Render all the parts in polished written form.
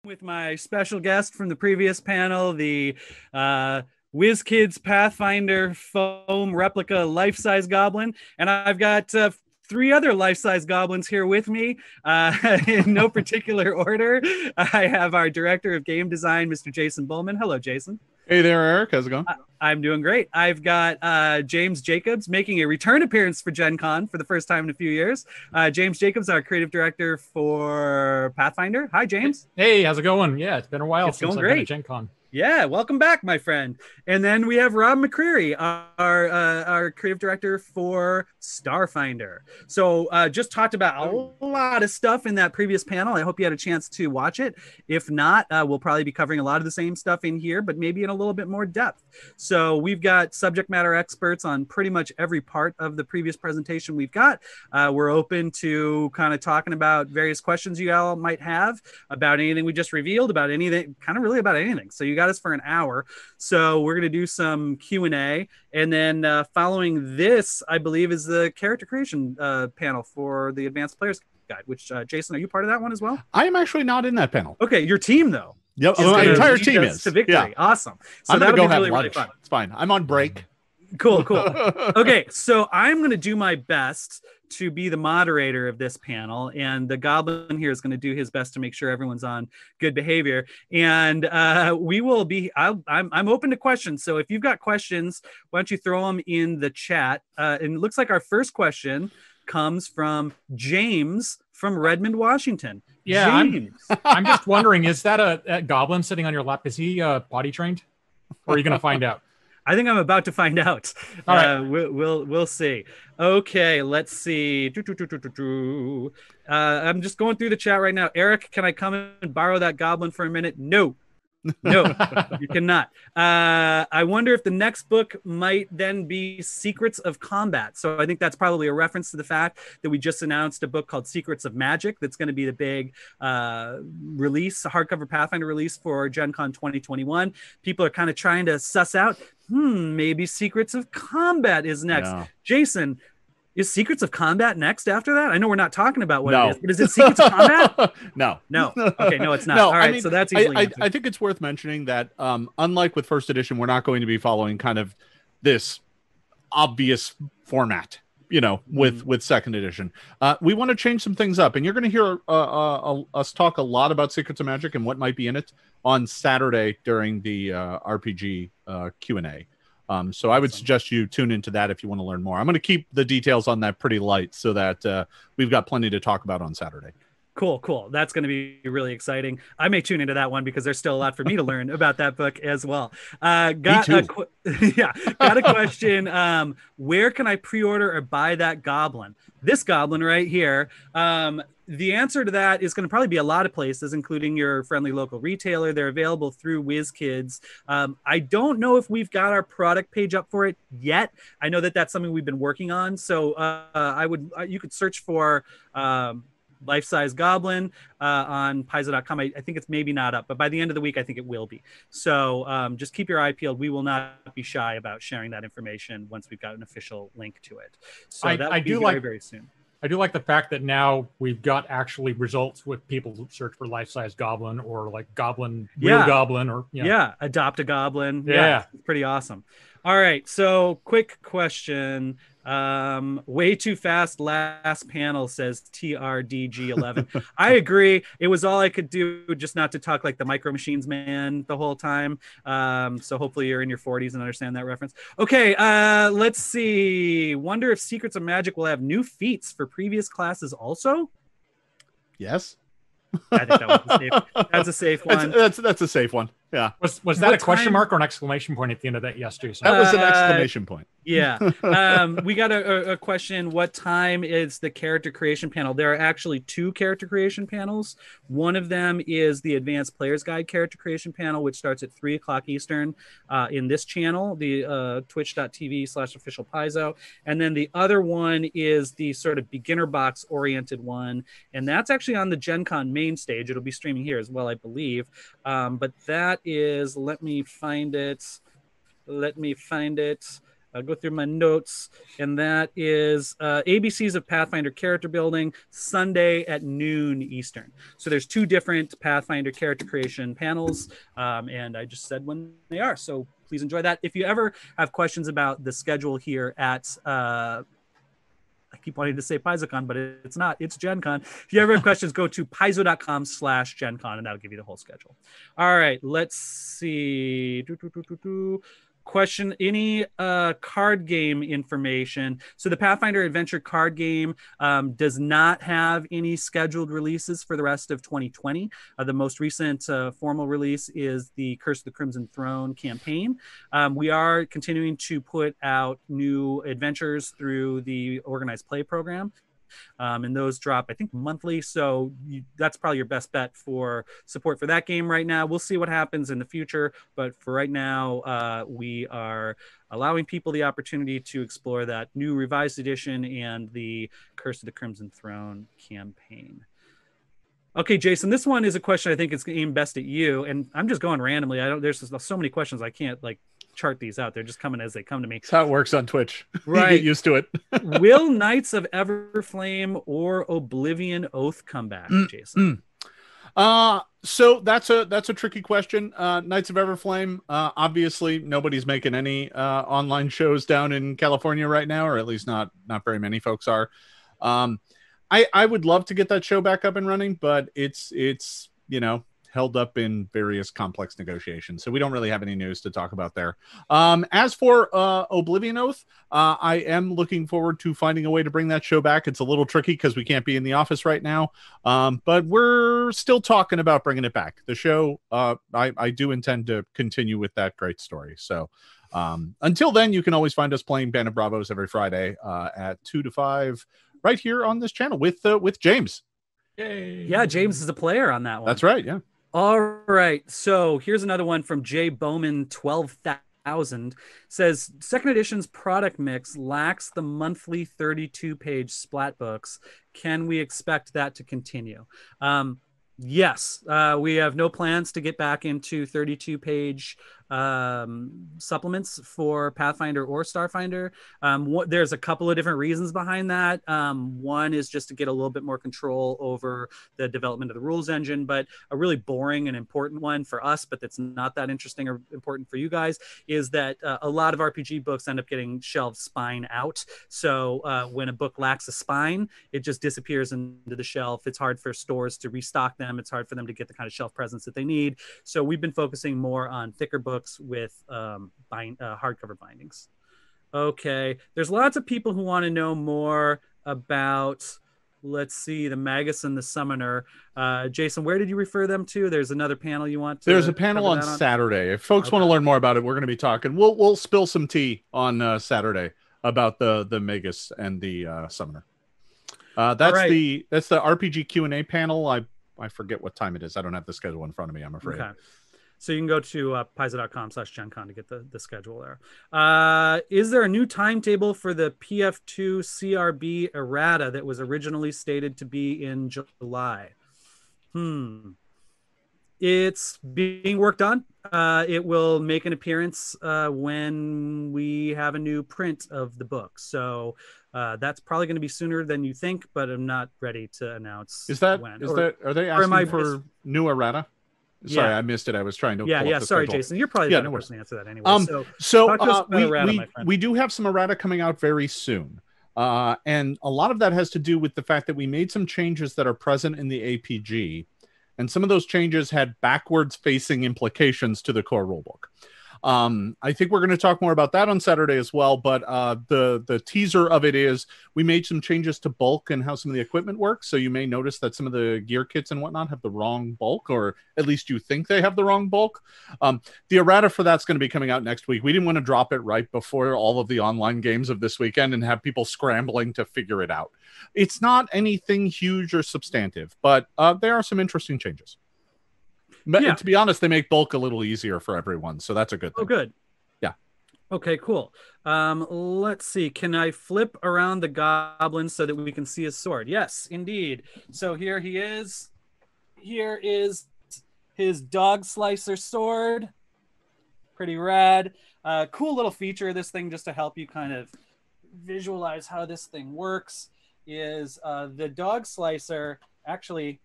with my special guest from the previous panel, the WizKids Pathfinder foam replica life-size goblin. And I've got three other life-size goblins here with me in no particular order. I have our director of game design, Mr. Jason Bulmahn. Hello, Jason. Hey there, Eric. How's it going? I'm doing great. I've got James Jacobs making a return appearance for Gen Con for the first time in a few years. James Jacobs, our creative director for Pathfinder. Hi, James. Hey, how's it going? Yeah, it's been a while It's since going I've been great. at Gen Con. Yeah, welcome back, my friend. And then we have Rob McCreary, our creative director for Starfinder. So just talked about a lot of stuff in that previous panel. I hope you had a chance to watch it. If not, we'll probably be covering a lot of the same stuff in here, but maybe in a little bit more depth. So we've got subject matter experts on pretty much every part of the previous presentation we've got. We're open to kind of talking about various questions you all might have about anything we just revealed, about anything, kind of really about anything. So you got us for an hour, so we're going to do some Q&A, and then following this, I believe, is the character creation panel for the Advanced Players Guide, which Jason, are you part of that one as well? I am actually not in that panel. Okay, your team though. Yep, my entire team is to victory. Yeah. Awesome. So I'm gonna that'll go be have really, lunch. really fun. It's fine. I'm on break. Cool. Okay, so I'm going to do my best to be the moderator of this panel, and the Goblin here is going to do his best to make sure everyone's on good behavior. And we will be. I'm open to questions. So if you've got questions, why don't you throw them in the chat? And it looks like our first question comes from James from Redmond, Washington. Yeah, James. I'm just wondering, is that a goblin sitting on your lap? Is he potty trained, or are you going to find out? I think I'm about to find out. All right. We'll see. Okay, let's see. I'm just going through the chat right now. Eric, can I come and borrow that goblin for a minute? No, you cannot. I wonder if the next book might then be Secrets of Combat. So I think that's probably a reference to the fact that we just announced a book called Secrets of Magic that's going to be the big release, hardcover Pathfinder release for Gen Con 2021. People are kind of trying to suss out, maybe Secrets of Combat is next. Yeah. Jason, is Secrets of Combat next after that? I know we're not talking about what it is, but is it Secrets of Combat? No. Okay, no, it's not. No, All right, I mean, so that's easily answered. I think it's worth mentioning that unlike with first edition, we're not going to be following kind of this obvious format, with second edition. We want to change some things up, and you're going to hear us talk a lot about Secrets of Magic and what might be in it on Saturday during the RPG Q&A. So I would suggest you tune into that if you want to learn more. I'm going to keep the details on that pretty light so that we've got plenty to talk about on Saturday. Cool. That's going to be really exciting. I may tune into that one because there's still a lot for me to learn about that book as well. Got a question. Where can I pre-order or buy that goblin? This goblin right here. The answer to that is going to probably be a lot of places, including your friendly local retailer. They're available through WizKids. I don't know if we've got our product page up for it yet. I know that that's something we've been working on. So you could search for life-size goblin on Paizo.com. I think it's maybe not up, but by the end of the week, I think it will be. So just keep your eye peeled. We will not be shy about sharing that information once we've got an official link to it. So that will be very soon. I do like the fact that now we've got actually results with people who search for life-size goblin or like goblin, real goblin, or adopt a goblin. Yeah, it's pretty awesome. All right, so quick question. Way too fast last panel, says TRDG11. I agree. It was all I could do just not to talk like the Micro Machines man the whole time. So hopefully you're in your 40s and understand that reference. Okay, let's see. Wonder if Secrets of Magic will have new feats for previous classes also? Yes. I think that's a safe one. That's a safe one. Yeah. Was that a question mark or an exclamation point at the end of that? Yes, Jason. That was an exclamation point. Yeah. We got a question. What time is the character creation panel? There are actually two character creation panels. One of them is the Advanced Players Guide character creation panel, which starts at 3:00 Eastern in this channel, the twitch.tv/official Paizo. And then the other one is the sort of beginner box oriented one. And that's actually on the Gen Con main stage. It'll be streaming here as well, I believe. But that is, let me find it. I'll go through my notes, and that is ABCs of Pathfinder character building, Sunday at noon Eastern. So there's 2 different Pathfinder character creation panels, and I just said when they are. So please enjoy that. If you ever have questions about the schedule here at I keep wanting to say PaizoCon, but it's not. It's Gen Con. If you ever have questions, go to paizo.com/Gen Con, and that'll give you the whole schedule. All right, let's see. Question, any card game information? So the Pathfinder Adventure card game does not have any scheduled releases for the rest of 2020. The most recent formal release is the Curse of the Crimson Throne campaign. We are continuing to put out new adventures through the Organized Play program. And those drop, I think, monthly. So that's probably your best bet for support for that game right now. We'll see what happens in the future. But for right now, we are allowing people the opportunity to explore that new revised edition and the Curse of the Crimson Throne campaign. Okay, Jason, this one is a question I think is aimed best at you. And I'm just going randomly. There's so many questions I can't chart these out. They're just coming as they come to me. That's how it works on Twitch. Right. You get used to it. Will Knights of Everflame or Oblivion Oath come back, Jason? So that's a tricky question. Knights of Everflame, obviously nobody's making any online shows down in California right now, or at least not very many folks are. I would love to get that show back up and running, but it's held up in various complex negotiations. So we don't really have any news to talk about there. As for Oblivion Oath, I am looking forward to finding a way to bring that show back. It's a little tricky because we can't be in the office right now, but we're still talking about bringing it back. The show, I do intend to continue with that great story. So until then, you can always find us playing Band of Bravos every Friday at 2 to 5 right here on this channel with James. Yay. Yeah, James is a player on that one. That's right, yeah. All right, so here's another one from J Bowman 12,000. Says second edition's product mix lacks the monthly 32-page splat books. Can we expect that to continue? Yes, we have no plans to get back into 32-page supplements for Pathfinder or Starfinder. There's a couple of different reasons behind that. One is just to get a little bit more control over the development of the rules engine, but a really boring and important one for us, but that's not that interesting or important for you guys, is that a lot of RPG books end up getting shelved spine out. So when a book lacks a spine, it just disappears into the shelf. It's hard for stores to restock them. It's hard for them to get the kind of shelf presence that they need. So we've been focusing more on thicker books with hardcover bindings. Okay, there's lots of people who want to know more about, let's see, the Magus and the Summoner. Jason, where did you refer them to? There's another panel you want to. There's a panel on Saturday. If folks want to learn more about it, we're going to be talking. We'll spill some tea on Saturday about the Magus and the Summoner. That's right. That's the RPG Q&A panel. I forget what time it is. I don't have the schedule in front of me, I'm afraid. Okay. So you can go to paizo.com/GenCon to get the schedule there. Is there a new timetable for the PF2 CRB errata that was originally stated to be in July? It's being worked on. It will make an appearance when we have a new print of the book. So that's probably going to be sooner than you think, but I'm not ready to announce. Are they asking for new errata? Sorry, I missed it. I was trying to. Yeah. Sorry, Jason. You're probably the better person to answer that anyway. We do have some errata coming out very soon, and a lot of that has to do with the fact that we made some changes that are present in the APG, and some of those changes had backwards-facing implications to the core rulebook. I think we're going to talk more about that on Saturday as well, but the teaser of it is we made some changes to bulk and how some of the equipment works. So you may notice that some of the gear kits and whatnot have the wrong bulk, or at least you think they have the wrong bulk. The errata for that's going to be coming out next week. We didn't want to drop it right before all of the online games of this weekend and have people scrambling to figure it out. It's not anything huge or substantive, but there are some interesting changes. To be honest, they make bulk a little easier for everyone, so that's a good thing. Oh, good. Yeah. Okay, cool. Let's see. Can I flip around the goblin so that we can see his sword? Yes, indeed. So here he is. Here is his dog slicer sword. pretty rad. Cool little feature of this thing, just to help you kind of visualize how this thing works, is the dog slicer. Actually,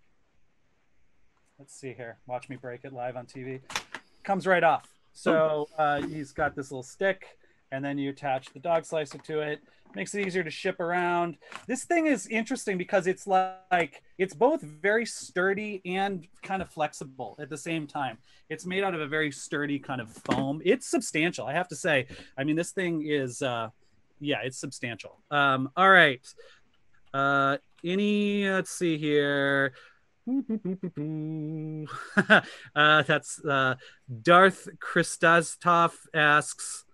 let's see here. Watch me break it live on TV. Comes right off. So he's got this little stick, and then you attach the dog slicer to it. Makes it easier to ship around. This thing is interesting because it's like, it's both very sturdy and kind of flexible at the same time. It's made out of a very sturdy kind of foam. It's substantial, I have to say. I mean, this thing is, yeah, it's substantial. All right. Let's see here. That's Darth Christastov asks,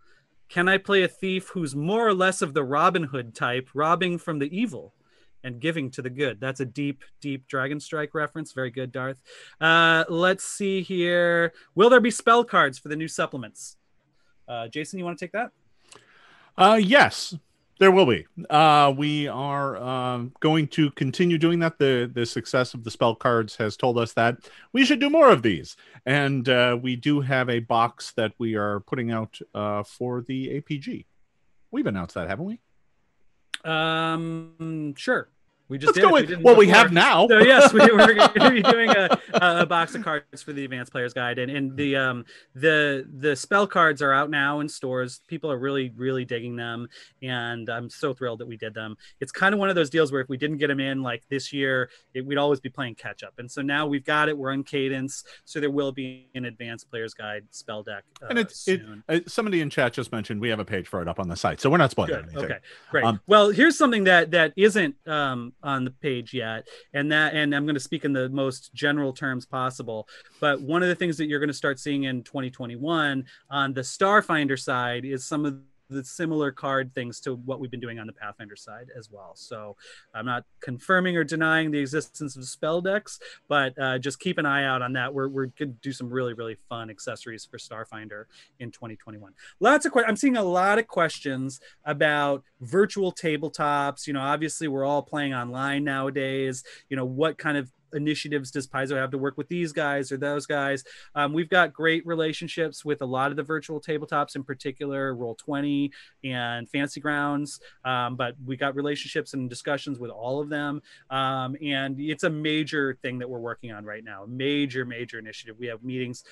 can I play a thief who's more or less of the Robin Hood type, robbing from the evil and giving to the good? That's a deep Dragon Strike reference. Very good, Darth. Let's see here. Will there be spell cards for the new supplements? Jason, you want to take that? Yes, there will be. We are going to continue doing that. The success of the spell cards has told us that we should do more of these. And we do have a box that we are putting out for the APG. We've announced that, haven't we? Sure. We just Let's go with what we have now. So yes, we're going to be doing a box of cards for the Advanced Player's Guide, and the spell cards are out now in stores. People are really digging them, and I'm so thrilled that we did them. It's kind of one of those deals where if we didn't get them in like this year, we'd always be playing catch up. And so now we've got it. We're on cadence, so there will be an Advanced Player's Guide spell deck. And soon. Somebody in chat just mentioned we have a page for it up on the site, so we're not spoiling anything. Okay, great. Well, here's something that isn't on the page yet, and I'm going to speak in the most general terms possible, but one of the things that you're going to start seeing in 2021 on the Starfinder side is some of the similar card things to what we've been doing on the Pathfinder side as well. So I'm not confirming or denying the existence of spell decks, but just keep an eye out on that. We're going to do some really fun accessories for Starfinder in 2021. I'm seeing a lot of questions about virtual tabletops. You know, obviously we're all playing online nowadays. You know, what kind of initiatives does Paizo have to work with these guys or those guys? We've got great relationships with a lot of the virtual tabletops, in particular Roll20 and Fantasy Grounds, but we got relationships and discussions with all of them, and it's a major thing that we're working on right now. Major initiative. We have meetings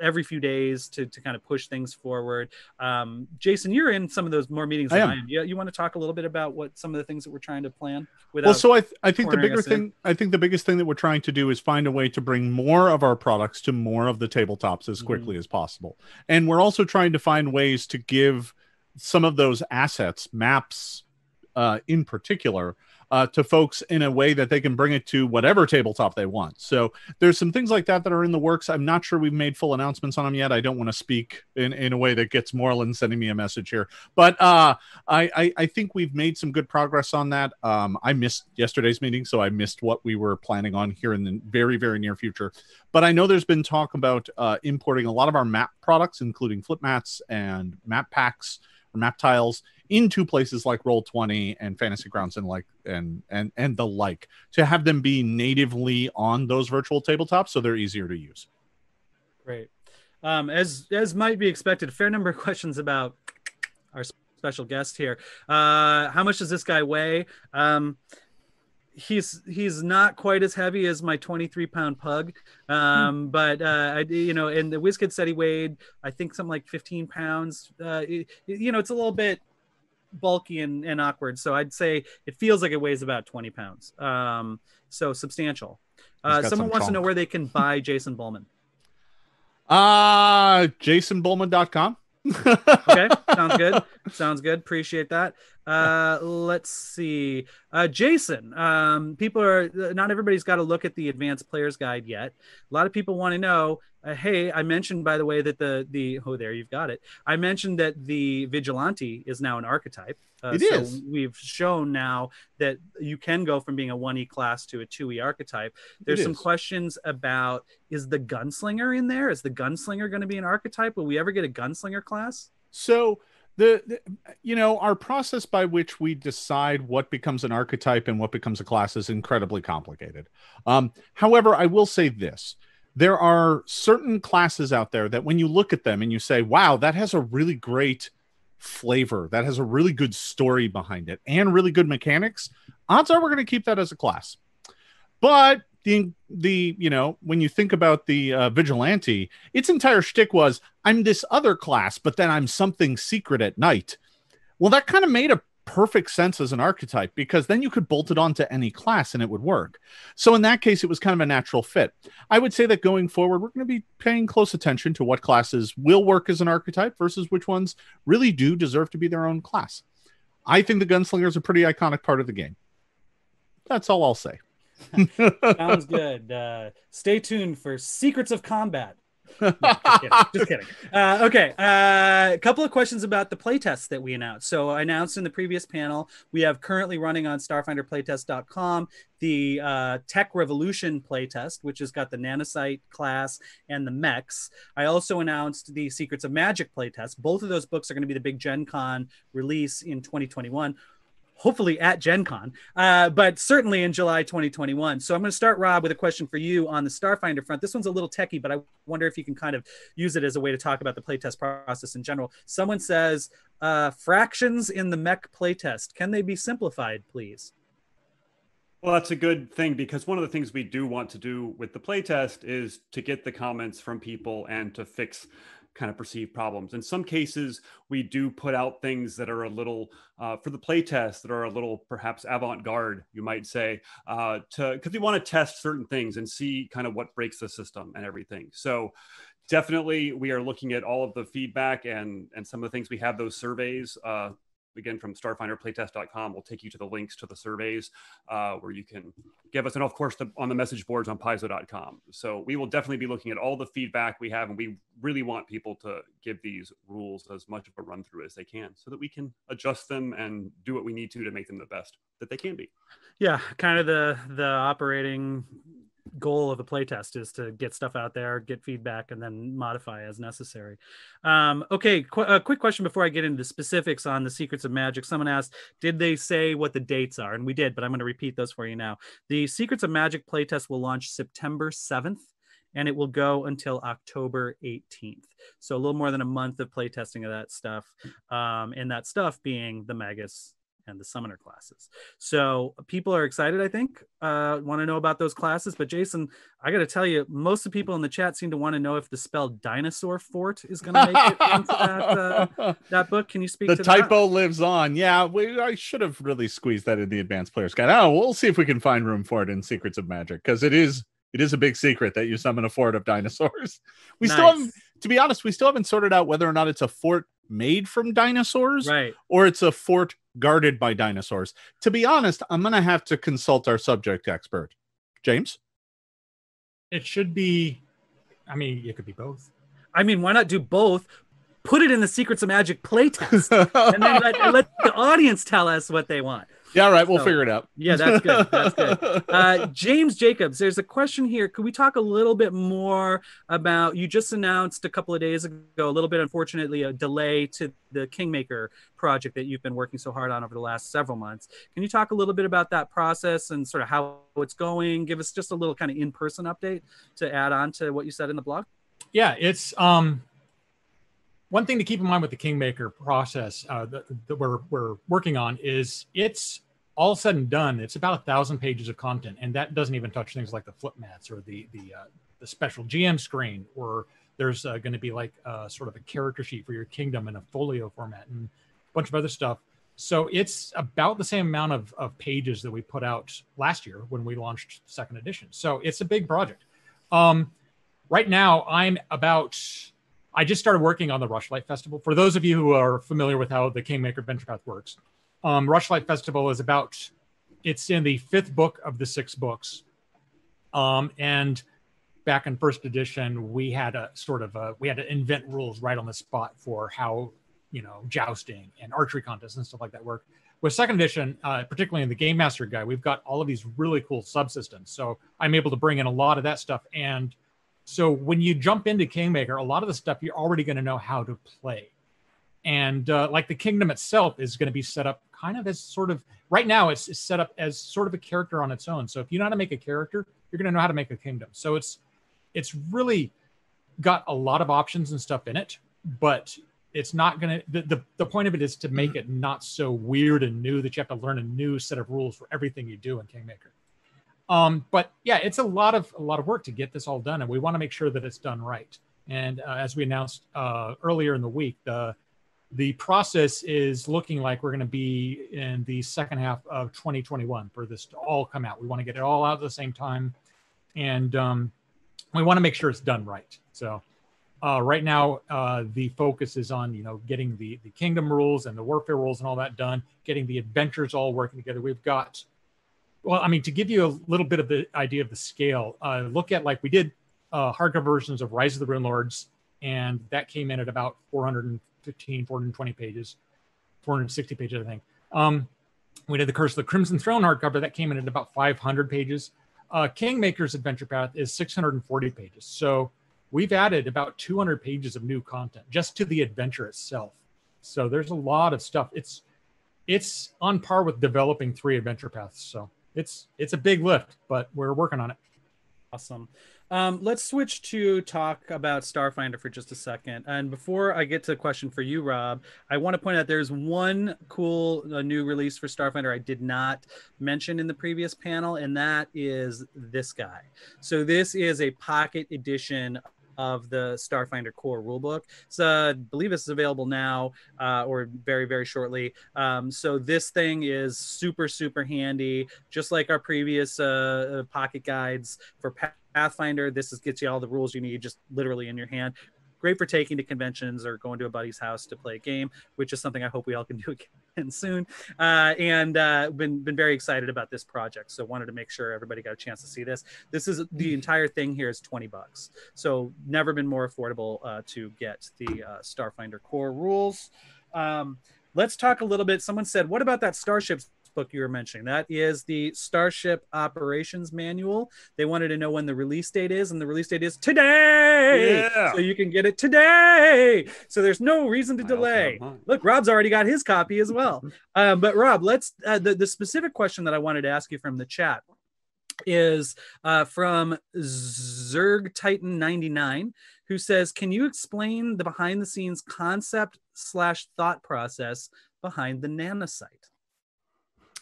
every few days to kind of push things forward. Jason, you're in some of those more meetings than I am. You want to talk a little bit about what some of the things that we're trying to plan? Well, so I think the biggest thing that we're trying to do is find a way to bring more of our products to more of the tabletops as quickly as possible. And we're also trying to find ways to give some of those assets, maps in particular, to folks in a way that they can bring it to whatever tabletop they want. So there's some things like that that are in the works. I'm not sure we've made full announcements on them yet. I don't want to speak in a way that gets Moreland sending me a message here. But I think we've made some good progress on that. I missed yesterday's meeting, so I missed what we were planning on here in the very near future. But I know there's been talk about importing a lot of our map products, including flip mats and map packs or map tiles, into places like Roll20 and Fantasy Grounds and the like, to have them be natively on those virtual tabletops so they're easier to use. Great. As might be expected, a fair number of questions about our special guest here. How much does this guy weigh? He's not quite as heavy as my 23-pound pug, but and the WizKid said he weighed, I think, something like 15 pounds. It's a little bit bulky and awkward, so I'd say it feels like it weighs about 20 pounds. So substantial. Someone wants to know where they can buy Jason Bulmahn. JasonBulmahn.com. Okay, sounds good. Appreciate that. Let's see. Jason, not everybody's got to look at the Advanced Player's Guide yet. A lot of people want to know, hey, I mentioned, by the way, that there you've got it. I mentioned that the Vigilante is now an archetype. It is. So we've shown now that you can go from being a 1E class to a 2E archetype. There's some questions about, is the Gunslinger in there? Is the Gunslinger going to be an archetype? Will we ever get a Gunslinger class? So our process by which we decide what becomes an archetype and what becomes a class is incredibly complicated. However, I will say this. there are certain classes out there that when you look at them and you say, wow, that has a really great flavor, that has a really good story behind it and really good mechanics, odds are we're going to keep that as a class. But the when you think about the vigilante, its entire shtick was, I'm this other class, but then I'm something secret at night. Well, that kind of made a perfect sense as an archetype, because then you could bolt it onto any class and it would work. So in that case, it was kind of a natural fit. I would say that going forward, we're going to be paying close attention to what classes will work as an archetype versus which ones really do deserve to be their own class. I think the Gunslinger is a pretty iconic part of the game. That's all I'll say. Sounds good. Stay tuned for Secrets of Combat. No, just kidding. Okay. A couple of questions about the playtests that we announced. So I announced in the previous panel, we have currently running on starfinderplaytest.com the Tech Revolution playtest, which has got the Nanocyte class and the mechs. I also announced the Secrets of Magic playtest. Both of those books are going to be the big Gen Con release in 2021. Hopefully at Gen Con, but certainly in July 2021. So I'm going to start, Rob, with a question for you on the Starfinder front. This one's a little techie, but I wonder if you can kind of use it as a way to talk about the playtest process in general. Someone says, fractions in the mech playtest, can they be simplified, please? Well, that's a good thing, because one of the things we do want to do with the playtest is to get the comments from people and to fix kind of perceived problems. In some cases, we do put out things that are a little, for the playtest, that are a little perhaps avant-garde, you might say, because we want to test certain things and see kind of what breaks the system and everything. So definitely we are looking at all of the feedback and some of the things. We have those surveys, again, from starfinderplaytest.com. We'll take you to the links to the surveys where you can give us, and of course, on the message boards on Paizo.com. So we will definitely be looking at all the feedback we have, and we really want people to give these rules as much of a run through as they can so that we can adjust them and do what we need to make them the best that they can be. Yeah, kind of the operating goal of the playtest is to get stuff out there, get feedback, and then modify as necessary. Okay, a quick question before I get into the specifics on the Secrets of Magic. Someone asked, did they say what the dates are? And we did, but I'm going to repeat those for you now. The Secrets of Magic playtest will launch September 7th, and it will go until October 18th. So a little more than a month of playtesting of that stuff, and that stuff being the Magus and the Summoner classes. So people are excited, I think, want to know about those classes. But Jason, I got to tell you, most of the people in the chat seem to want to know if the spell Dinosaur Fort is going to make it into that book. Can you speak to that? The typo lives on. Yeah, I should have really squeezed that in the Advanced Player's Guide. Oh, we'll see if we can find room for it in Secrets of Magic, because it is a big secret that you summon a fort of dinosaurs. We still haven't, to be honest, we still haven't sorted out whether or not it's a fort made from dinosaurs, right, or it's a fort guarded by dinosaurs. To be honest, I'm going to have to consult our subject expert. James? It should be, I mean, it could be both. I mean, why not do both? Put it in the Secrets of Magic playtest, and then let the audience tell us what they want. Yeah, all right. We'll figure it out. Yeah, that's good. That's good. James Jacobs, there's a question here. Could we talk a little bit more about, you just announced a couple of days ago, a little bit, unfortunately, a delay to the Kingmaker project that you've been working so hard on over the last several months. Can you talk a little bit about that process and sort of how it's going? Give us just a little kind of in-person update to add on to what you said in the blog. Yeah, it's one thing to keep in mind with the Kingmaker process that we're working on is it's all said and done. It's about 1,000 pages of content, and that doesn't even touch things like the flip mats or the special GM screen, or there's going to be like sort of a character sheet for your kingdom in a folio format and a bunch of other stuff. So it's about the same amount of pages that we put out last year when we launched second edition. So it's a big project. Right now, I just started working on the Rushlight Festival. For those of you who are familiar with how the Kingmaker Adventure Path works, Rushlight Festival is it's in the 5th book of the 6 books. And back in first edition, we had to invent rules right on the spot for how, jousting and archery contests and stuff like that work. With second edition, particularly in the Game Master Guide, we've got all of these really cool subsystems. So I'm able to bring in a lot of that stuff. And so when you jump into Kingmaker, a lot of the stuff you're already going to know how to play. And like the kingdom itself is going to be set up kind of as sort of, right now it's set up as sort of a character on its own. So if you know how to make a character, you're going to know how to make a kingdom. So it's it's really got a lot of options and stuff in it, but it's not going to, the point of it is to make it not so weird and new that you have to learn a new set of rules for everything you do in Kingmaker. But yeah, it's a lot of work to get this all done, and we want to make sure that it's done right. And as we announced earlier in the week, the process is looking like we're going to be in the second half of 2021 for this to all come out. We want to get it all out at the same time, and we want to make sure it's done right. So right now, the focus is on getting the kingdom rules and the warfare rules and all that done, getting the adventures all working together. We've got, well, I mean, to give you a little bit of the idea of the scale, look at like we did hardcover versions of Rise of the Rune Lords, and that came in at about 415, 420 pages, 460 pages, I think. We did the Curse of the Crimson Throne hardcover, that came in at about 500 pages. Kingmaker's Adventure Path is 640 pages. So we've added about 200 pages of new content just to the adventure itself. So there's a lot of stuff. It's on par with developing 3 adventure paths. So it's a big lift, but we're working on it. Awesome. Let's switch to talk about Starfinder for just a second. And before I get to a question for you, Rob, I want to point out there's one cool new release for Starfinder I did not mention in the previous panel, and that is this guy. So this is a pocket edition of the Starfinder core rulebook. So I believe it's available now or very, very shortly. So this thing is super, super handy, just like our previous pocket guides for Pathfinder. This gets you all the rules you need just literally in your hand. Great for taking to conventions or going to a buddy's house to play a game, which is something I hope we all can do again soon. And been very excited about this project. So wanted to make sure everybody got a chance to see this. This is the entire thing here is $20. So never been more affordable to get the Starfinder core rules. Let's talk a little bit. Someone said, what about that Starships book you were mentioning? That is the Starship Operations Manual. They wanted to know when the release date is, and the release date is today. Yeah. So you can get it today. So there's no reason to delay. Look, Rob's already got his copy as well. But Rob, let's the specific question that I wanted to ask you from the chat is from Zerg Titan 99, who says, can you explain the behind the scenes concept / thought process behind the nanosite?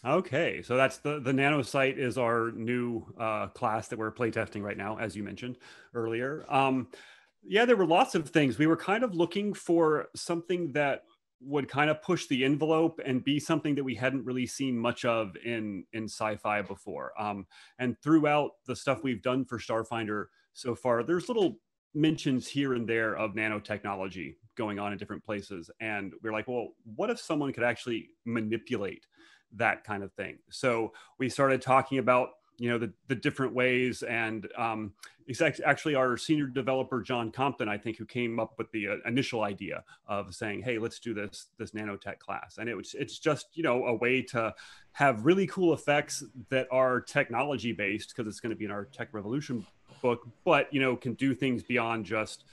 Okay, so that's the nanosite is our new class that we're playtesting right now, as you mentioned earlier. Yeah, there were lots of things. We were kind of looking for something that would kind of push the envelope and be something that we hadn't really seen much of in sci-fi before. And throughout the stuff we've done for Starfinder so far, there's little mentions here and there of nanotechnology going on in different places. And we're like, well, what if someone could actually manipulate that kind of thing? So we started talking about the different ways, and it's actually our senior developer John Compton, I think, who came up with the initial idea of saying, hey, let's do this nanotech class. And it's just a way to have really cool effects that are technology based, because it's going to be in our Tech Revolution book, but can do things beyond just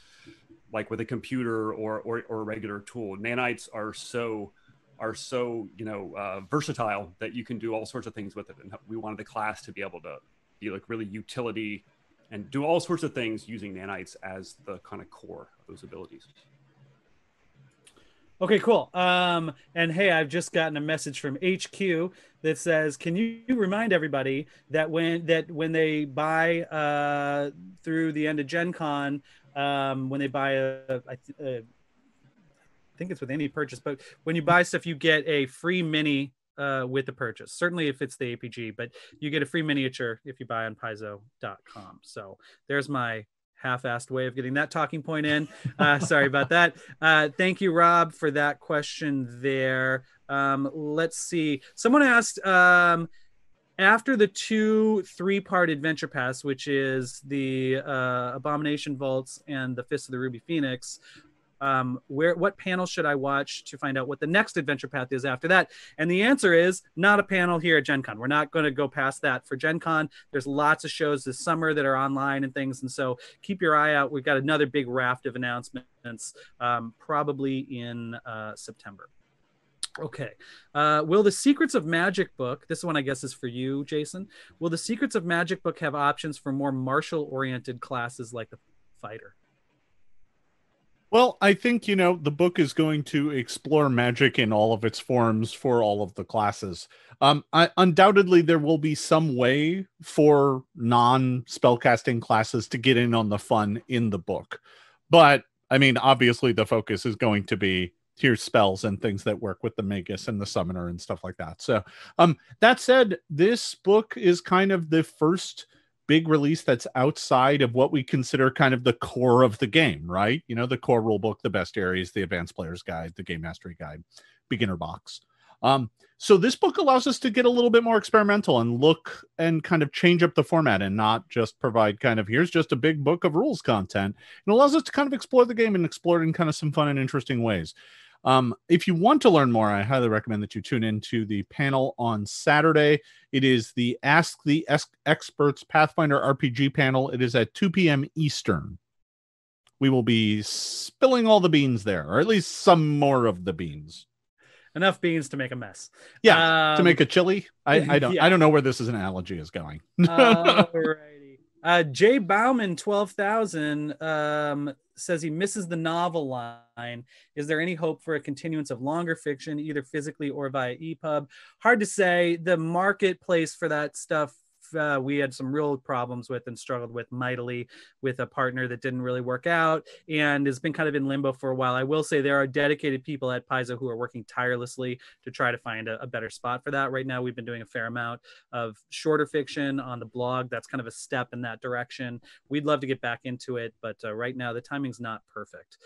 like with a computer or a regular tool. Nanites are so versatile that you can do all sorts of things with it, and we wanted the class to be able to be like really utility and do all sorts of things using nanites as the kind of core of those abilities. Okay, cool. And hey, I've just gotten a message from HQ that says, can you remind everybody that when they buy through the end of Gen Con, when they buy I think it's with any purchase, but when you buy stuff, you get a free mini with the purchase. Certainly if it's the APG, but you get a free miniature if you buy on Paizo.com. So there's my half-assed way of getting that talking point in. Sorry about that. Thank you, Rob, for that question there. Let's see. Someone asked, after the 2 3-part adventure pass, which is the Abomination Vaults and the Fist of the Ruby Phoenix, what panel should I watch to find out what the next adventure path is after that? And the answer is not a panel here at Gen Con. We're not going to go past that for Gen Con. There's lots of shows this summer that are online and things, and so keep your eye out. We've got another big raft of announcements probably in September. Okay. Will the Secrets of Magic book, this one I guess is for you, Jason. Will the Secrets of Magic book have options for more martial-oriented classes like the fighter? Well, I think, the book is going to explore magic in all of its forms for all of the classes. Undoubtedly, there will be some way for non-spellcasting classes to get in on the fun in the book. But, I mean, obviously the focus is going to be here's spells and things that work with the Magus and the Summoner and stuff like that. So, that said, this book is kind of the first big release that's outside of what we consider kind of the core of the game, right? The core rulebook, the bestiaries, the advanced player's guide, the game mastery guide, beginner box. So this book allows us to get a little bit more experimental and look and kind of change up the format and not just provide kind of here's just a big book of rules content. It allows us to kind of explore the game and explore it in kind of some fun and interesting ways. If you want to learn more, I highly recommend that you tune into the panel on Saturday. It is the Ask the Experts Pathfinder RPG panel. It is at 2 p.m. Eastern. We will be spilling all the beans there, or at least some more of the beans. Enough beans to make a mess. Yeah, to make a chili. I don't know where this analogy is going. Alrighty. Jay Bowman 12,000 says he misses the novel line. Is there any hope for a continuance of longer fiction, either physically or via EPUB? Hard to say. The marketplace for that stuff, we had some real problems with and struggled with mightily with a partner that didn't really work out and has been kind of in limbo for a while. I will say there are dedicated people at Paizo who are working tirelessly to try to find a better spot for that. Right now, we've been doing a fair amount of shorter fiction on the blog. That's kind of a step in that direction. We'd love to get back into it, but right now the timing's not perfect.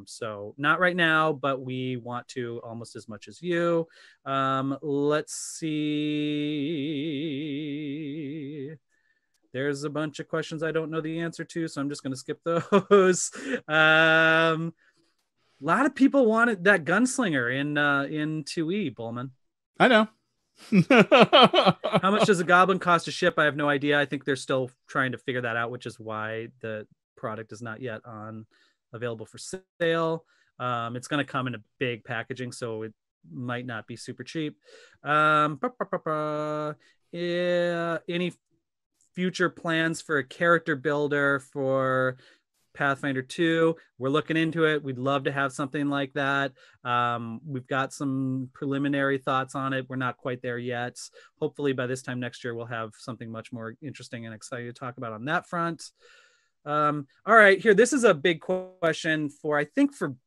So not right now, but we want to almost as much as you. Let's see. There's a bunch of questions I don't know the answer to, so I'm just going to skip those. A lot of people wanted that Gunslinger in 2E, Bulmahn. I know. How much does a Goblin cost to ship? I have no idea. I think they're still trying to figure that out, which is why the product is not yet available for sale. It's going to come in a big packaging, so it might not be super cheap. Any future plans for a character builder for Pathfinder 2? We're looking into it. We'd love to have something like that. We've got some preliminary thoughts on it. We're not quite there yet. Hopefully by this time next year, we'll have something much more interesting and exciting to talk about on that front. All right, here, this is a big question for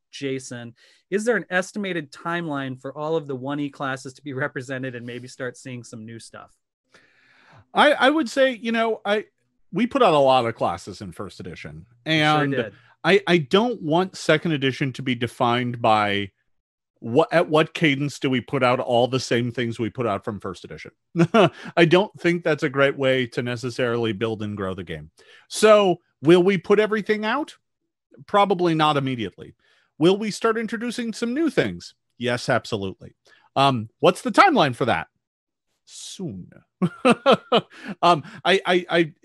Jason. Is there an estimated timeline for all of the 1E classes to be represented and maybe start seeing some new stuff? I would say, we put out a lot of classes in first edition, and sure I don't want second edition to be defined by at what cadence do we put out all the same things we put out from first edition. I don't think that's a great way to necessarily build and grow the game. So will we put everything out? Probably not immediately. Will we start introducing some new things? Yes, absolutely. What's the timeline for that? Soon.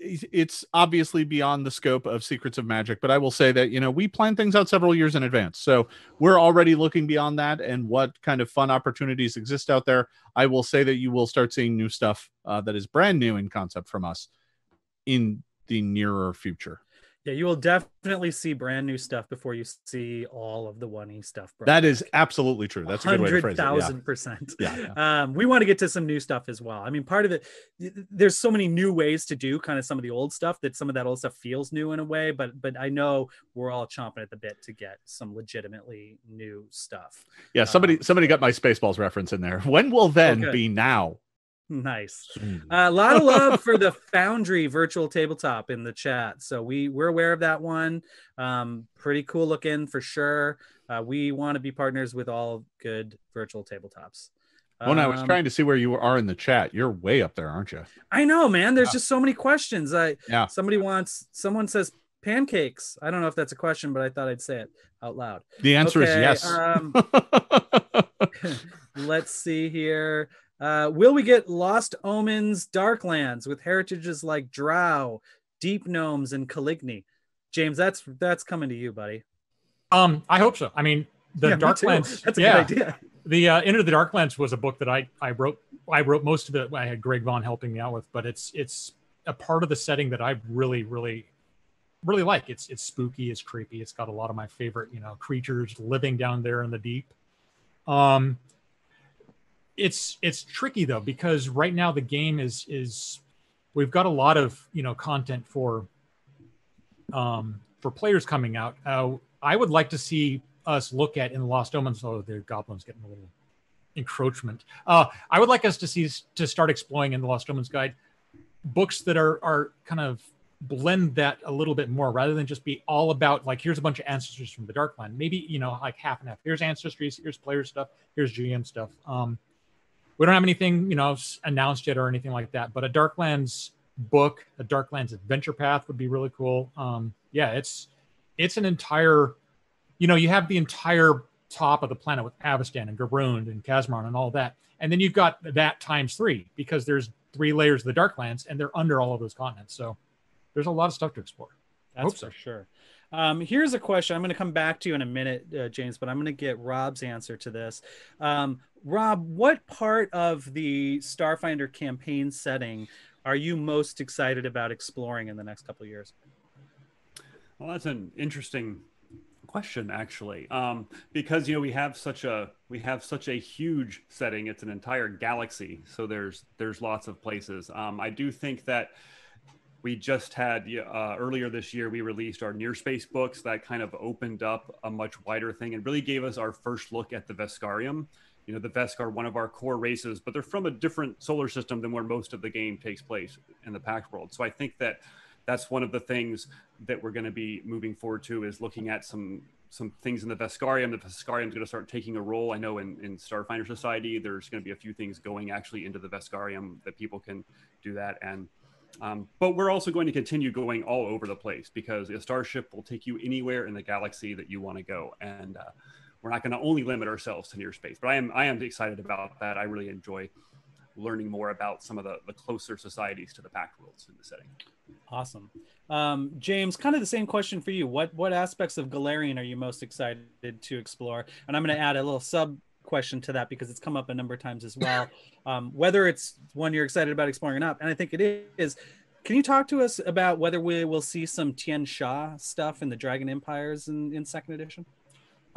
It's obviously beyond the scope of Secrets of Magic, but I will say that, we plan things out several years in advance. So we're already looking beyond that and what kind of fun opportunities exist out there. I will say that you will start seeing new stuff that is brand new in concept from us in the nearer future. Yeah, you will definitely see brand new stuff before you see all of the 1E stuff. That is absolutely true. That's a good way to phrase it. 100,000%. Yeah. We want to get to some new stuff as well. I mean, part of it, there's so many new ways to do kind of some of the old stuff that some of that old stuff feels new in a way, but I know we're all chomping at the bit to get some legitimately new stuff. Yeah, somebody got my Spaceballs reference in there. When will then be now? Nice. A lot of love for the Foundry virtual tabletop in the chat. So we're aware of that one. Pretty cool looking for sure. We want to be partners with all good virtual tabletops. When I was trying to see where you are in the chat, you're way up there, aren't you? I know, man. There's just so many questions. Someone says pancakes. I don't know if that's a question, but I thought I'd say it out loud. The answer is yes. Let's see here. Will we get Lost Omens Darklands with heritages like Drow, Deep Gnomes, and Caligny? James, that's coming to you, buddy. I hope so. I mean, the Darklands. That's a good idea. The Into the Darklands was a book that I wrote. I wrote most of it. I had Greg Vaughn helping me out with, but it's a part of the setting that I really like. It's spooky, it's creepy. It's got a lot of my favorite, creatures living down there in the deep. It's tricky though, because right now the game is we've got a lot of content for players coming out. I would like to see us look at in the Lost Omens. Oh, the Goblin's getting a little encroachment. I would like us to start exploring in the Lost Omens guide books that are kind of blend that a little bit more, rather than just be all about like, here's a bunch of ancestries from the Darkland. Maybe like half and half. Here's ancestries, here's player stuff, here's GM stuff. We don't have anything announced yet or anything like that, but a Darklands book, a Darklands adventure path would be really cool. Yeah, it's an entire, you have the entire top of the planet with Avestan and Garund and Kazmarn and all that. And then you've got that times 3, because there's 3 layers of the Darklands and they're under all of those continents. So there's a lot of stuff to explore. That's for sure. Here's a question. I'm going to come back to you in a minute, James, but I'm going to get Rob's answer to this. Rob, what part of the Starfinder campaign setting are you most excited about exploring in the next couple of years? Well, that's an interesting question, actually, because we have such a huge setting. It's an entire galaxy, so there's lots of places. I do think that we just had earlier this year we released our Near Space books that kind of opened up a much wider thing and really gave us our first look at the Veskarium. The Vesk are one of our core races, but they're from a different solar system than where most of the game takes place in the Pact World. So I think that that's one of the things that we're going to be moving forward to, is looking at some things in the Veskarium. The Veskarium is going to start taking a role. I know in Starfinder Society, there's going to be a few things going actually into the Veskarium that people can do that. And but we're also going to continue going all over the place, because a starship will take you anywhere in the galaxy that you want to go. And we're not going to only limit ourselves to near space. But I am excited about that. I really enjoy learning more about some of the closer societies to the Pact Worlds in the setting. Awesome. James, kind of the same question for you. What aspects of Galerion are you most excited to explore? And I'm going to add a little sub question to that, because it's come up a number of times as well. Whether it's one you're excited about exploring or not, and I think it is. Can you talk to us about whether we will see some Tian Sha stuff in the Dragon Empires in second edition?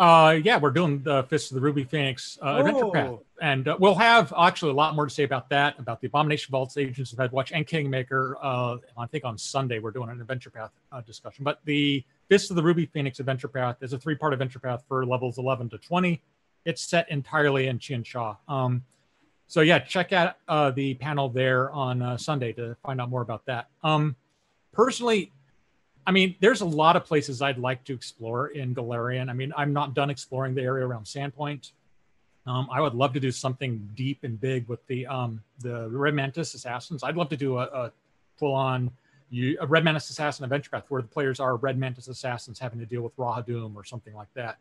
Yeah, we're doing the Fist of the Ruby Phoenix adventure path, and we'll have actually a lot more to say about that, about the Abomination Vaults, Agents of Headwatch, and Kingmaker. I think on Sunday we're doing an adventure path discussion. But the Fist of the Ruby Phoenix adventure path is a 3-part adventure path for levels 11 to 20. It's set entirely in Tian Sha. So yeah, check out the panel there on Sunday to find out more about that. Personally, I mean, there's a lot of places I'd like to explore in Galerion. I mean, I'm not done exploring the area around Sandpoint. I would love to do something deep and big with the Red Mantis Assassins. I'd love to do a full-on Red Mantis Assassin adventure path where the players are Red Mantis Assassins having to deal with Rahadum or something like that.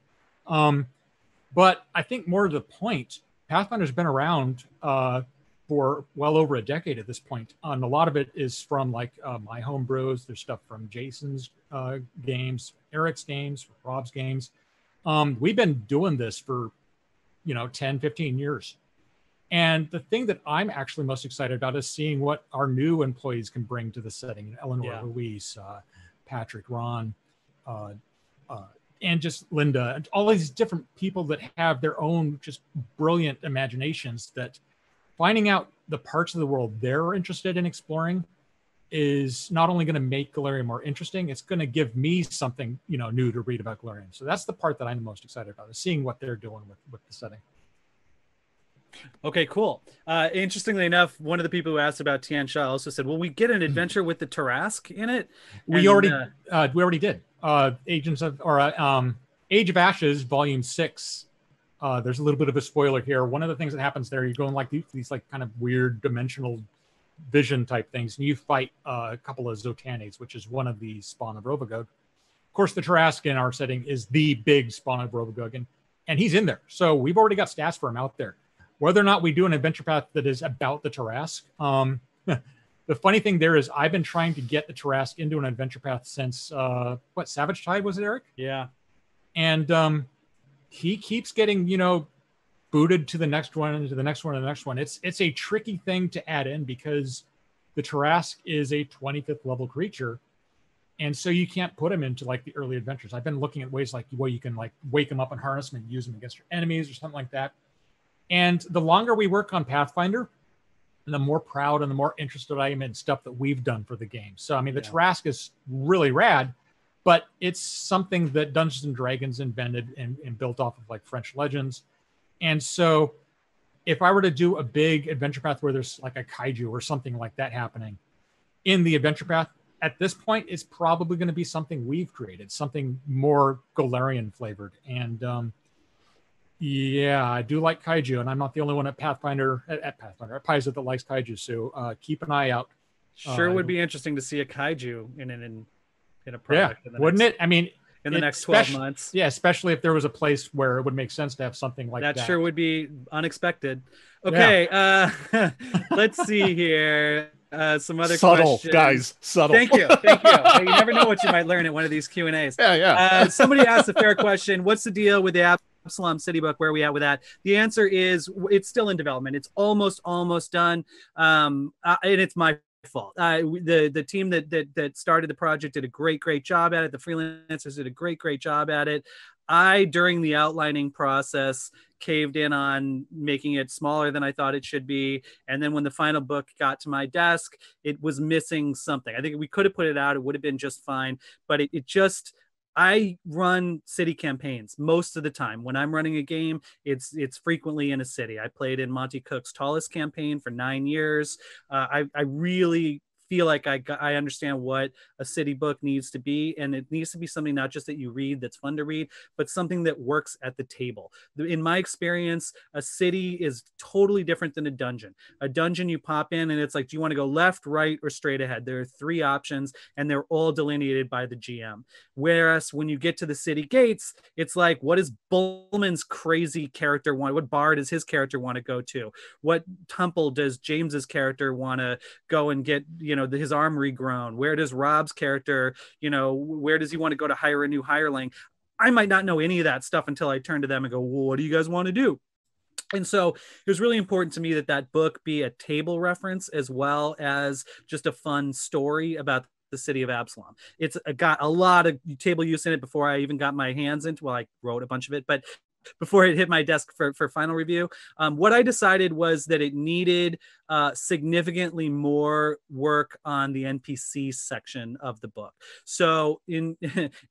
But I think more to the point, Pathfinder's been around for well over a decade at this point. And a lot of it is from like my home brews. There's stuff from Jason's games, Erik's games, Rob's games. We've been doing this for, 10, 15 years. And the thing that I'm actually most excited about is seeing what our new employees can bring to the setting. Eleanor, Louise, Patrick, Ron, and just Linda, and all these different people that have their own just brilliant imaginations, that finding out the parts of the world they're interested in exploring is not only going to make Galerion more interesting, it's going to give me something, new to read about Galerion. So that's the part that I'm the most excited about, is seeing what they're doing with the setting. Okay, cool. Interestingly enough, one of the people who asked about Tian Sha also said, "Will we get an adventure with the Tarask in it?" We already did. Agents of Age of Ashes, Volume 6. There's a little bit of a spoiler here. One of the things that happens there, you're going like these like kind of weird dimensional vision type things, and you fight a couple of Zotanids, which is one of the spawn of Rovagug. Of course, the Tarask in our setting is the big spawn of Rovagug, and he's in there. So we've already got stats for him out there. Whether or not we do an adventure path that is about the Tarask, the funny thing there is I've been trying to get the Tarask into an adventure path since, Savage Tide was it, Erik? Yeah. And he keeps getting, booted to the next one and to the next one and the next one. It's a tricky thing to add in because the Tarrasque is a 25th level creature. And so you can't put him into like the early adventures. I've been looking at ways like where you can like wake him up and harness him and use him against your enemies or something like that. And the longer we work on Pathfinder, the more proud and the more interested I am in stuff that we've done for the game. So, I mean, the Tarrasque is really rad, but it's something that Dungeons and Dragons invented and built off of like French legends. And so if I were to do a big adventure path where there's like a kaiju or something like that happening in the adventure path, at this point, it's probably going to be something we've created, something more Galerion flavored. And yeah, I do like kaiju, and I'm not the only one at Pathfinder, at Paizo that likes kaiju. So keep an eye out. Sure would be interesting to see a kaiju in a product. Yeah, wouldn't it? I mean, in the next 12 months. Yeah, especially if there was a place where it would make sense to have something like that. That sure would be unexpected. Okay, let's see here. Some other subtle questions. Guys, subtle. Thank you. You never know what you might learn at one of these Q&As. Yeah. Somebody asked a fair question. What's the deal with the Absalom City book? Where are we at with that? The answer is it's still in development. It's almost done. And it's my fault. The team that started the project did a great job at it. The freelancers did a great job at it. I, during the outlining process, caved in on making it smaller than I thought it should be. And then when the final book got to my desk, it was missing something. I think we could have put it out. It would have been just fine. But I run city campaigns most of the time. When I'm running a game, it's frequently in a city. I played in Monty Cook's Tallest campaign for 9 years. I really feel like I understand what a city book needs to be, and it needs to be something not just that you read that's fun to read, but something that works at the table. In my experience, a city is totally different than a dungeon. A dungeon, you pop in and it's like, do you want to go left, right, or straight ahead? There are 3 options, and they're all delineated by the GM. Whereas when you get to the city gates, it's like, what does Bulmann's crazy character want? What bar does his character want to go to? What temple does James's character want to go and get, his arm regrown? Where does Rob's character, where does he want to go to hire a new hireling? I might not know any of that stuff until I turn to them and go, well, what do you guys want to do? And so it was really important to me that book be a table reference as well as just a fun story about the city of Absalom. It's got a lot of table use in it before I even got my hands into, well, I wrote a bunch of it, but before it hit my desk for final review, what I decided was that it needed significantly more work on the NPC section of the book. So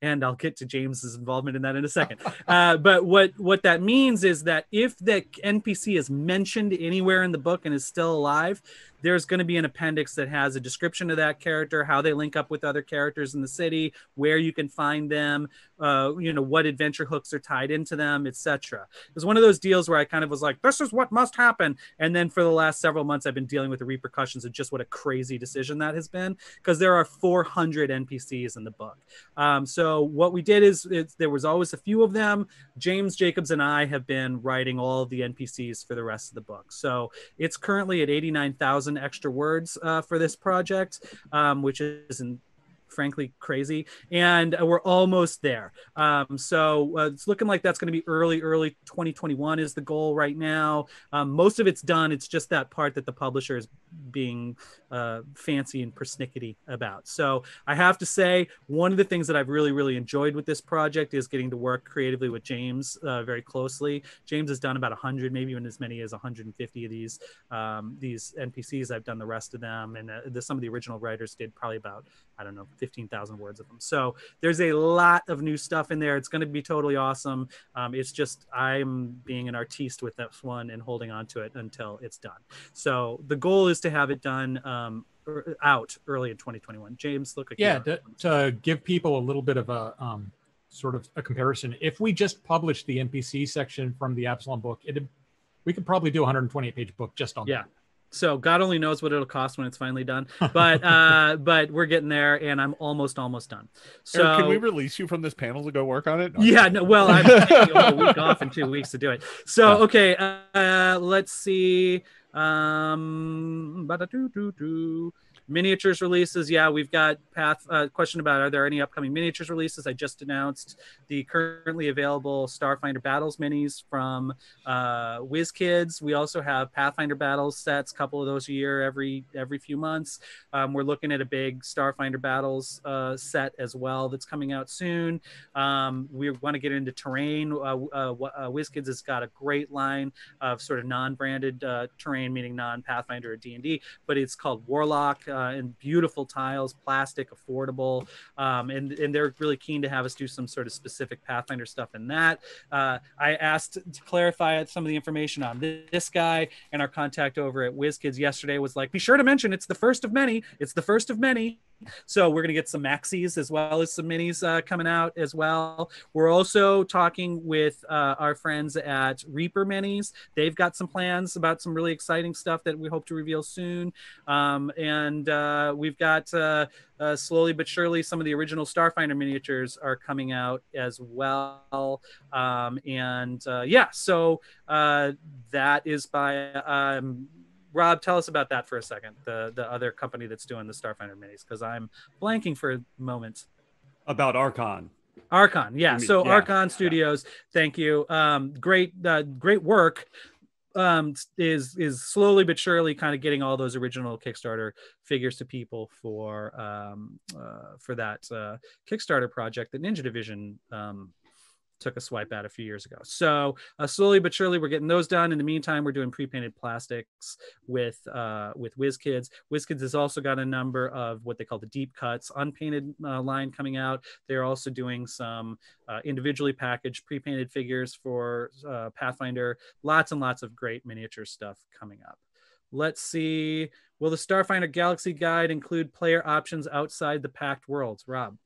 and I'll get to James's involvement in that in a second. But what that means is that if the NPC is mentioned anywhere in the book and is still alive, there's going to be an appendix that has a description of that character, how they link up with other characters in the city, where you can find them, what adventure hooks are tied into them, etc. It was one of those deals where I kind of was like, this is what must happen. And then for the last several months, I've been dealing with the repercussions of just what a crazy decision that has been, because there are 400 NPCs in the book. So what we did is there was always a few of them. James Jacobs and I have been writing all of the NPCs for the rest of the book. So it's currently at 89,000 extra words for this project, which isn't frankly crazy, and we're almost there. So it's looking like that's going to be early 2021 is the goal right now. Most of it's done. It's just that part that the publisher is being fancy and persnickety about. So I have to say, one of the things that I've really enjoyed with this project is getting to work creatively with James very closely. James has done about 100, maybe even as many as 150 of these NPCs. I've done the rest of them, and some of the original writers did probably about, 15,000 words of them. So there's a lot of new stuff in there. It's going to be totally awesome. It's just I'm being an artiste with this one and holding on to it until it's done. So the goal is to have it done out early in 2021. James, look like to give people a little bit of a sort of a comparison. If we just published the NPC section from the Absalom book, we could probably do a 128-page book just on that. So God only knows what it'll cost when it's finally done, but we're getting there, and I'm almost done. So Eric, can we release you from this panel to go work on it? Well, I'm taking a week off in 2 weeks to do it. So okay, let's see. Miniatures releases, we've got question about, are there any upcoming miniatures releases? I just announced the currently available Starfinder Battles minis from WizKids. We also have Pathfinder Battles sets, a couple of those a year every few months. We're looking at a big Starfinder Battles set as well that's coming out soon. We want to get into terrain. WizKids has got a great line of sort of non-branded terrain, meaning non-Pathfinder or D&D, but it's called Warlock, and beautiful tiles, plastic, affordable, and they're really keen to have us do some sort of specific Pathfinder stuff in that. I asked to clarify some of the information on this guy, and our contact over at WizKids yesterday was like, be sure to mention it's the first of many. It's the first of many. So we're going to get some maxis as well as some minis coming out as well. We're also talking with our friends at Reaper Minis. They've got some plans about some really exciting stuff that we hope to reveal soon. And we've got slowly but surely some of the original Starfinder miniatures are coming out as well. So that is by... Rob, tell us about that for a second, the other company that's doing the Starfinder minis, because I'm blanking for a moment. About Archon. Archon, yeah. Archon Studios, thank you. Great work. Is slowly but surely kind of getting all those original Kickstarter figures to people for that Kickstarter project that Ninja Division took a swipe at a few years ago. So slowly but surely we're getting those done. In the meantime, we're doing pre-painted plastics with WizKids. WizKids has also got a number of what they call the deep cuts unpainted line coming out. They're also doing some individually packaged pre-painted figures for Pathfinder. Lots and lots of great miniature stuff coming up. Let's see. Will the Starfinder Galaxy Guide include player options outside the packed worlds? Rob?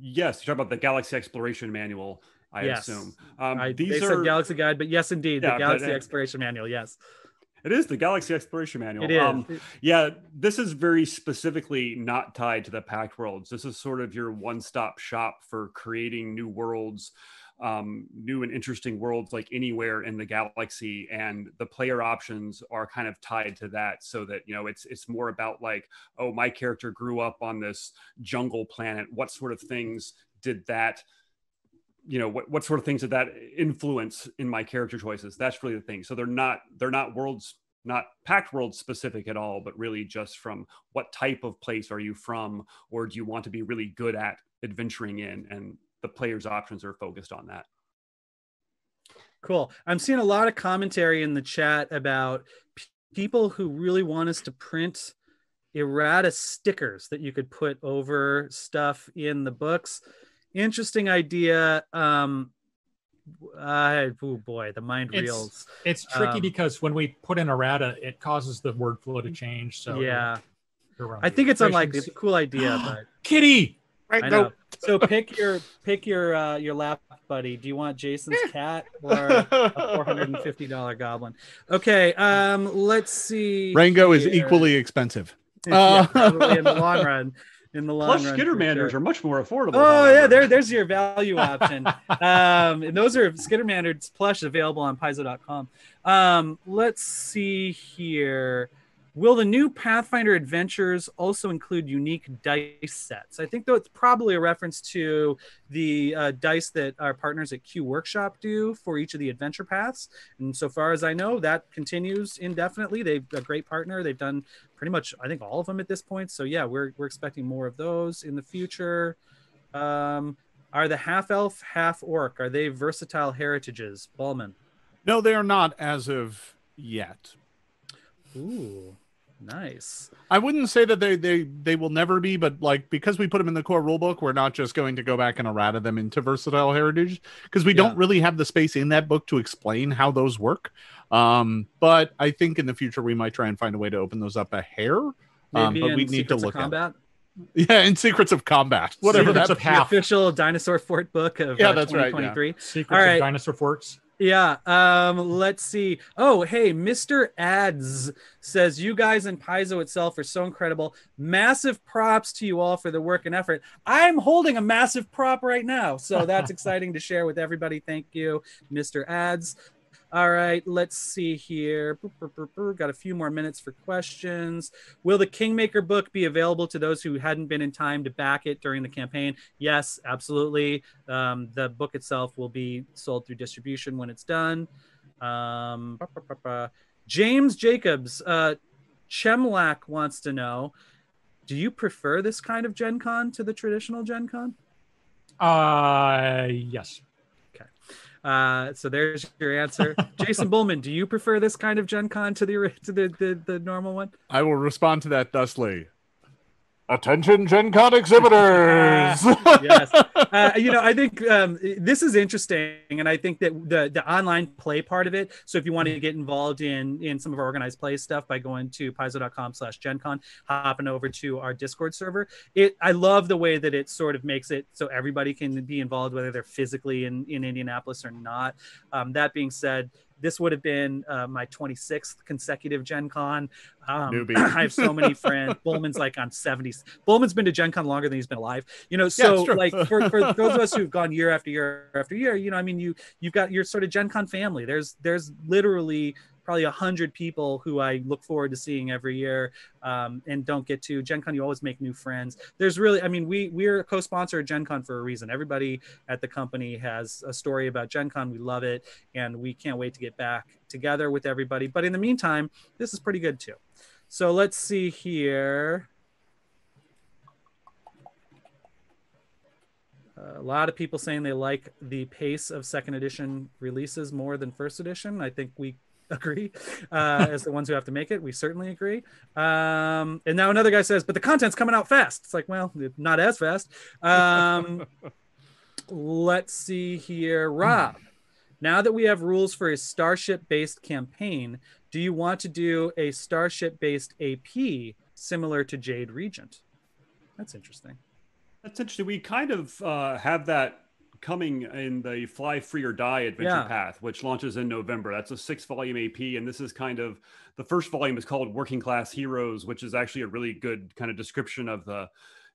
Yes, you're talking about the Galaxy Exploration Manual, I assume. They said Galaxy Guide, but yes, indeed, the Galaxy Exploration Manual, yes. It is the Galaxy Exploration Manual. It is. This is very specifically not tied to the packed worlds. This is sort of your one-stop shop for creating new worlds, new and interesting worlds like anywhere in the galaxy, and the player options are kind of tied to that, so that it's more about like, oh, my character grew up on this jungle planet, what sort of things did that what sort of things did that influence in my character choices? That's really the thing. So they're not worlds, not packed worlds specific at all, but really just from what type of place are you from, or do you want to be really good at adventuring in, and the player's options are focused on that. Cool. I'm seeing a lot of commentary in the chat about people who really want us to print errata stickers that you could put over stuff in the books. Interesting idea. Oh boy, the mind reels. It's tricky because when we put in errata, it causes the word flow to change. So yeah, I think it's unlikely. It's a cool idea, but Kitty. Right, I know. So pick your lap buddy. Do you want Jason's cat or a $450 goblin? Okay, let's see. Rango is equally expensive. Yeah, probably in the long run. Plus, Skittermanders are much more affordable. Oh, however. Yeah, there's your value option. And those are Skittermanders plush available on Paizo.com. Let's see here. Will the new Pathfinder adventures also include unique dice sets? I think, though, it's probably a reference to the dice that our partners at Q Workshop do for each of the adventure paths. And so far as I know, that continues indefinitely. They've a great partner. They've done pretty much, I think, all of them at this point. So yeah, we're expecting more of those in the future. Are the half elf, half orc, are they versatile heritages? Bulmahn? No, they are not as of yet. Ooh. Nice. I wouldn't say that they will never be, but like, because we put them in the core rulebook, we're not just going to go back and errata them into versatile heritage, because we don't really have the space in that book to explain how those work. But I think in the future we might try and find a way to open those up a hair. But we need to look at it. Yeah, in Secrets of Combat, whatever that's the official Dinosaur Fort book of that's 2023. Right, yeah. Secrets of Dinosaur Forts. Yeah. Let's see. Oh, hey, Mr. Ads says, you guys and Paizo itself are so incredible. Massive props to you all for the work and effort. I'm holding a massive prop right now, so that's exciting to share with everybody. Thank you, Mr. Ads. All right, let's see here. Got a few more minutes for questions. Will the Kingmaker book be available to those who hadn't been in time to back it during the campaign? Yes, absolutely. The book itself will be sold through distribution when it's done. James Jacobs, Chemlack wants to know, do you prefer this kind of Gen Con to the traditional Gen Con? Yes. So there's your answer. Jason Bulmahn, do you prefer this kind of Gen Con to the normal one? I will respond to that thusly. Attention, Gen Con exhibitors. Yes. I think this is interesting, and I think that the online play part of it. So if you want to get involved in some of our organized play stuff by going to paizo.com/GenCon, hopping over to our Discord server, I love the way that it sort of makes it so everybody can be involved, whether they're physically in Indianapolis or not. That being said, this would have been my 26th consecutive Gen Con. Newbie. I have so many friends. Bullman's like on 70s. Bullman's been to Gen Con longer than he's been alive. So like for those of us who've gone year after year after year, you've got your sort of Gen Con family. There's literally probably 100 people who I look forward to seeing every year and don't get to. Gen Con, you always make new friends. There's really, we're a co-sponsor of Gen Con for a reason. Everybody at the company has a story about Gen Con. We love it, and we can't wait to get back together with everybody. But in the meantime, this is pretty good too. So let's see here. A lot of people saying they like the pace of second edition releases more than first edition. I think we agree. As the ones who have to make it, we certainly agree. And now another guy says, but the content's coming out fast. It's like, well, not as fast. Let's see here. Rob, now that we have rules for a starship-based campaign, do you want to do a starship-based AP similar to Jade Regent? That's interesting. That's interesting. We kind of have that coming in the Fly Free or Die adventure path, which launches in November. That's a 6-volume AP, and this is kind of the first volume is called Working Class Heroes, which is actually a really good kind of description of the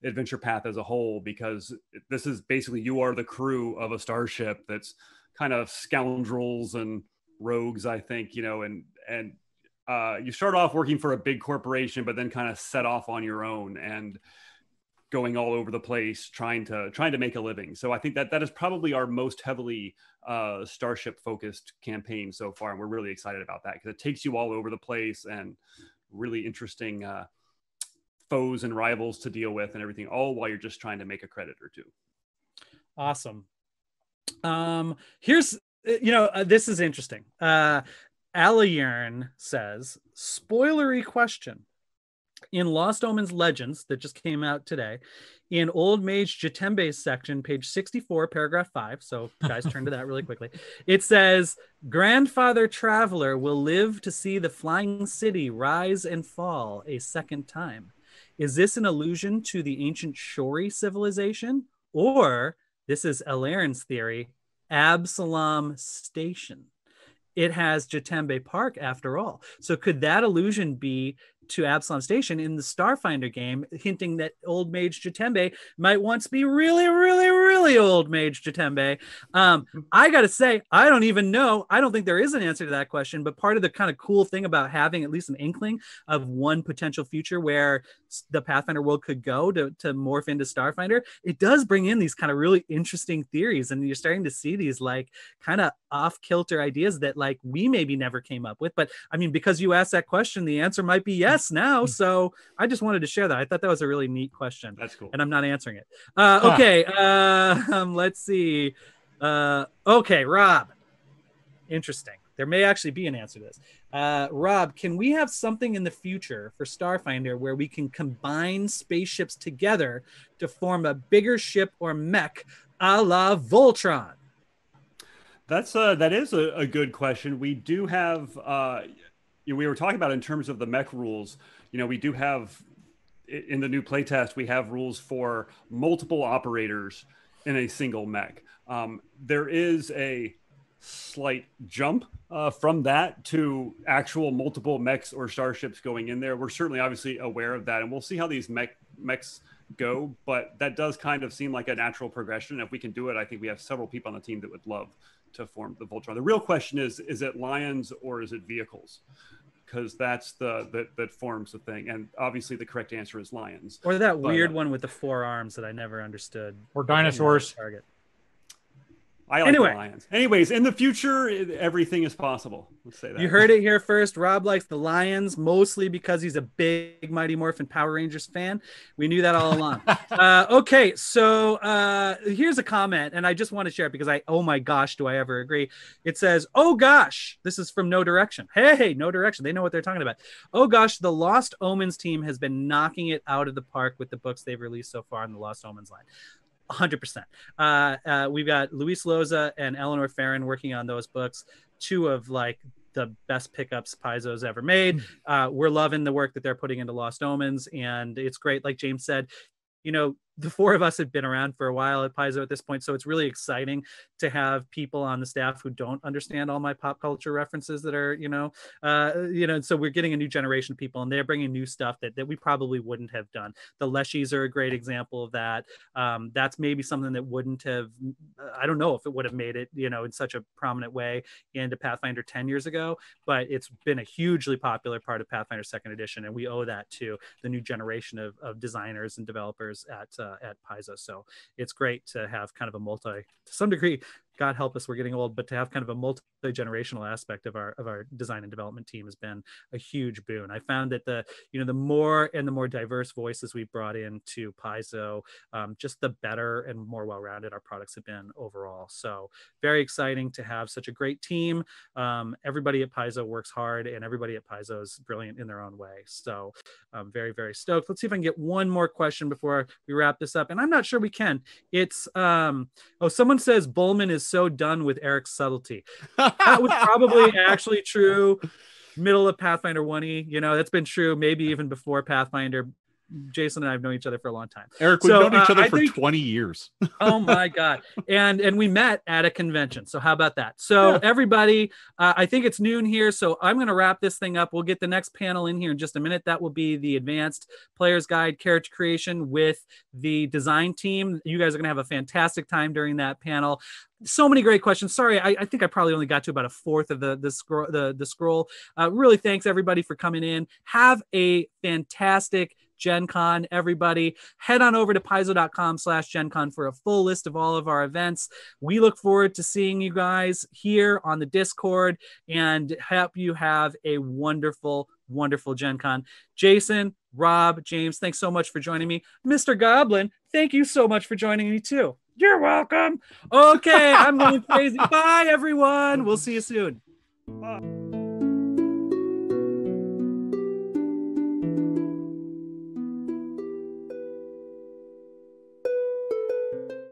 adventure path as a whole, because this is basically you are the crew of a starship that's kind of scoundrels and rogues, I think, and you start off working for a big corporation, but then kind of set off on your own and going all over the place, trying to make a living. So I think that is probably our most heavily starship focused campaign so far. And we're really excited about that because it takes you all over the place and really interesting foes and rivals to deal with and everything, all while you're just trying to make a credit or two. Awesome. Here's, this is interesting. Alayern says, spoilery question. In Lost Omens Legends that just came out today, in Old Mage Jatembe's section, page 64, paragraph 5, so guys turn to that really quickly, it says, Grandfather Traveler will live to see the flying city rise and fall a second time. Is this an allusion to the ancient Shori civilization? Or, this is Alaren's theory, Absalom Station? It has Jatembe Park after all. So could that allusion be to Absalom Station in the Starfinder game, hinting that old Mage Jatembe might once be really, really, really old Mage Jatembe? I gotta say, I don't even know. I don't think there is an answer to that question, but part of the kind of cool thing about having at least an inkling of one potential future where the Pathfinder world could go to morph into Starfinder, it does bring in these kind of really interesting theories, and you're starting to see these like kind of off-kilter ideas that like we maybe never came up with. But I mean, because you asked that question, the answer might be yes now. So I just wanted to share that. I thought that was a really neat question. That's cool. And I'm not answering it. Okay. Let's see. Okay, Rob. Interesting. There may actually be an answer to this. Rob, can we have something in the future for Starfinder where we can combine spaceships together to form a bigger ship or mech a la Voltron? That is a good question. We do have, we were talking about in terms of the mech rules, we do have in the new playtest, we have rules for multiple operators in a single mech. There is a slight jump from that to actual multiple mechs or starships going in there. We're certainly obviously aware of that, and we'll see how these mechs go, but that does kind of seem like a natural progression. If we can do it, I think we have several people on the team that would love to form the Voltron. The real question is it lions or is it vehicles? Because that's that forms the thing. And obviously the correct answer is lions. Or that weird one with the 4 arms that I never understood. Or dinosaurs. Target. I like the lions. Anyways, in the future, everything is possible. Let's say that. You heard it here first. Rob likes the lions, mostly because he's a big Mighty Morphin Power Rangers fan. We knew that all along. Okay, so here's a comment, and I just want to share it because oh my gosh, do I ever agree. It says, oh gosh, this is from No Direction. Hey, No Direction. They know what they're talking about. Oh gosh, the Lost Omens team has been knocking it out of the park with the books they've released so far in the Lost Omens line. 100%. We've got Luis Loza and Eleanor Farron working on those books, 2 of like the best pickups Paizo's ever made. We're loving the work that they're putting into Lost Omens, and it's great. Like James said, you know, the 4 of us have been around for a while at Paizo at this point, so it's really exciting to have people on the staff who don't understand all my pop culture references that are, so we're getting a new generation of people, and they're bringing new stuff that we probably wouldn't have done. The Leshies are a great example of that. That's maybe something that wouldn't have, I don't know if it would have made it, in such a prominent way into Pathfinder 10 years ago, but it's been a hugely popular part of Pathfinder 2nd edition, and we owe that to the new generation of designers and developers at Paizo. So it's great to have kind of a to some degree, God help us, we're getting old, but to have kind of a multi-generational aspect of our design and development team has been a huge boon. I found that the more and the more diverse voices we brought into Paizo, just the better and more well-rounded our products have been overall. So very exciting to have such a great team. Everybody at Paizo works hard, and everybody at Paizo is brilliant in their own way. So I'm very, very stoked. Let's see if I can get one more question before we wrap this up. And I'm not sure we can. It's, someone says Bowman is so done with Erik's subtlety. That was probably actually true middle of Pathfinder 1E. That's been true maybe even before Pathfinder. Jason and I have known each other for a long time. Eric, we've known each other for 20 years. Oh my God. And we met at a convention. So how about that? So everybody, I think it's noon here. So I'm going to wrap this thing up. We'll get the next panel in here in just a minute. That will be the Advanced Player's Guide Character Creation with the design team. You guys are going to have a fantastic time during that panel. So many great questions. Sorry, I think I probably only got to about a fourth of the scroll. Really thanks everybody for coming in. Have a fantastic Gen Con, everybody. Head on over to paizo.com/Gen Con for a full list of all of our events. We look forward to seeing you guys here on the Discord and hope you have a wonderful, wonderful Gen Con. Jason, Rob, James, thanks so much for joining me. Mr. Goblin, thank you so much for joining me too. You're welcome. Okay, I'm going crazy. Bye, everyone. We'll see you soon. Bye.